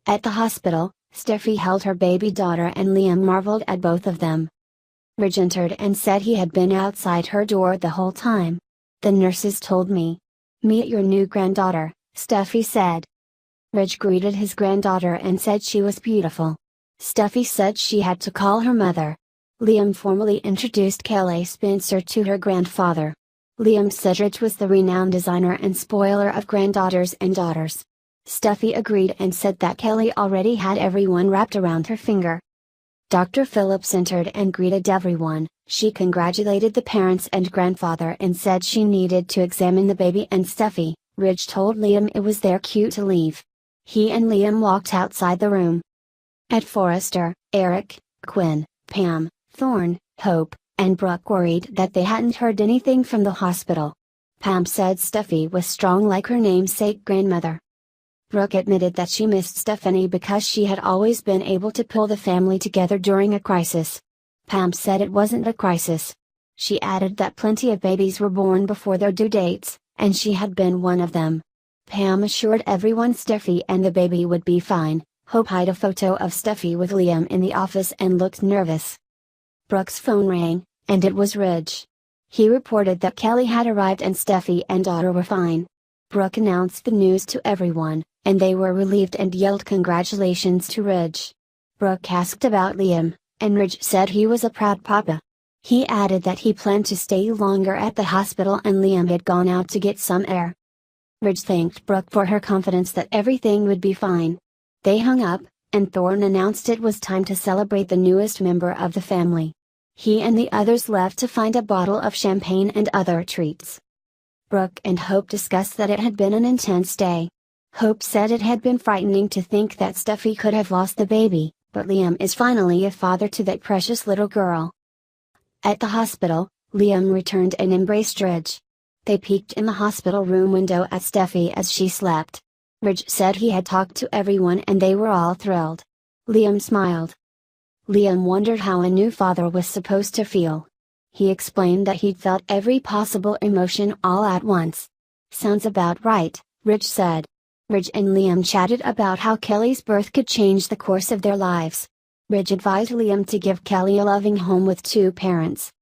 At the hospital, Steffi held her baby daughter and Liam marveled at both of them. Ridge entered and said he had been outside her door the whole time. "The nurses told me. Meet your new granddaughter," Steffi said. Ridge greeted his granddaughter and said she was beautiful. Steffi said she had to call her mother. Liam formally introduced Kelly Spencer to her grandfather. Liam said Ridge was the renowned designer and spoiler of granddaughters and daughters. Steffi agreed and said that Kelly already had everyone wrapped around her finger. Dr. Phillips entered and greeted everyone. She congratulated the parents and grandfather and said she needed to examine the baby and Steffi. Ridge told Liam it was their cue to leave. He and Liam walked outside the room. At Forrester, Eric, Quinn, Pam, Thorne, Hope, and Brooke worried that they hadn't heard anything from the hospital. Pam said Steffi was strong like her namesake grandmother. Brooke admitted that she missed Stephanie because she had always been able to pull the family together during a crisis. Pam said it wasn't a crisis. She added that plenty of babies were born before their due dates, and she had been one of them. Pam assured everyone Steffi and the baby would be fine. Hope hid a photo of Steffi with Liam in the office and looked nervous. Brooke's phone rang, and it was Ridge. He reported that Kelly had arrived and Steffi and daughter were fine. Brooke announced the news to everyone, and they were relieved and yelled congratulations to Ridge. Brooke asked about Liam, and Ridge said he was a proud papa. He added that he planned to stay longer at the hospital and Liam had gone out to get some air. Ridge thanked Brooke for her confidence that everything would be fine. They hung up, and Thorne announced it was time to celebrate the newest member of the family. He and the others left to find a bottle of champagne and other treats. Brooke and Hope discussed that it had been an intense day. Hope said it had been frightening to think that Steffi could have lost the baby, but Liam is finally a father to that precious little girl. At the hospital, Liam returned and embraced Ridge. They peeked in the hospital room window at Steffi as she slept. Ridge said he had talked to everyone and they were all thrilled. Liam smiled. Liam wondered how a new father was supposed to feel. He explained that he'd felt every possible emotion all at once. "Sounds about right," Ridge said. Ridge and Liam chatted about how Kelly's birth could change the course of their lives. Ridge advised Liam to give Kelly a loving home with two parents.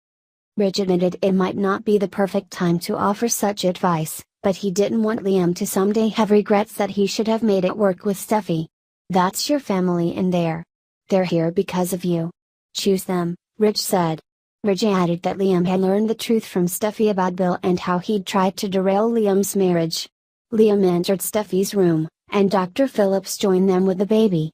Ridge admitted it might not be the perfect time to offer such advice, but he didn't want Liam to someday have regrets that he should have made it work with Steffi. "That's your family in there. They're here because of you. Choose them," Ridge said. Ridge added that Liam had learned the truth from Steffi about Bill and how he'd tried to derail Liam's marriage. Liam entered Steffi's room, and Dr. Phillips joined them with the baby.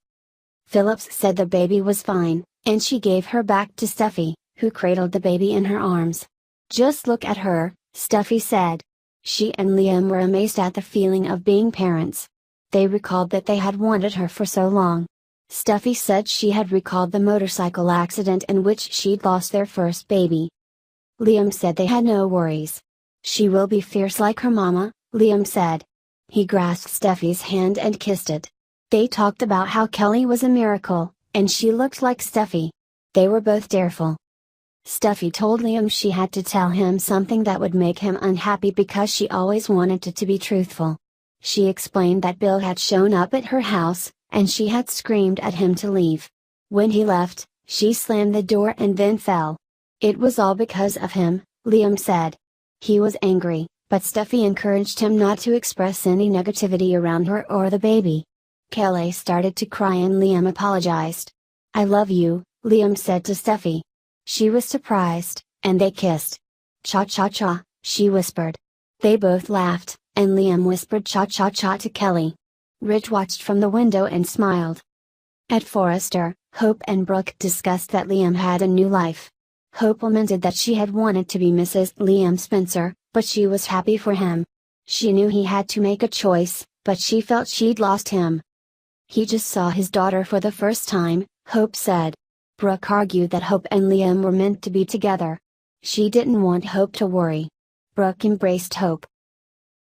Phillips said the baby was fine, and she gave her back to Steffi, who cradled the baby in her arms. "Just look at her," Steffi said. She and Liam were amazed at the feeling of being parents. They recalled that they had wanted her for so long. Steffi said she had recalled the motorcycle accident in which she'd lost their first baby. Liam said they had no worries. "She will be fierce like her mama," Liam said. He grasped Steffi's hand and kissed it. They talked about how Kelly was a miracle, and she looked like Steffi. They were both tearful. Steffi told Liam she had to tell him something that would make him unhappy because she always wanted it to be truthful. She explained that Bill had shown up at her house, and she had screamed at him to leave. When he left, she slammed the door and then fell. "It was all because of him," Liam said. He was angry, but Steffi encouraged him not to express any negativity around her or the baby. Kelly started to cry and Liam apologized. "I love you," Liam said to Steffi. She was surprised, and they kissed. "Cha-cha-cha," she whispered. They both laughed, and Liam whispered cha-cha-cha to Kelly. Ridge watched from the window and smiled. At Forrester, Hope and Brooke discussed that Liam had a new life. Hope lamented that she had wanted to be Mrs. Liam Spencer, but she was happy for him. She knew he had to make a choice, but she felt she'd lost him. "He just saw his daughter for the first time," Hope said. Brooke argued that Hope and Liam were meant to be together. She didn't want Hope to worry. Brooke embraced Hope.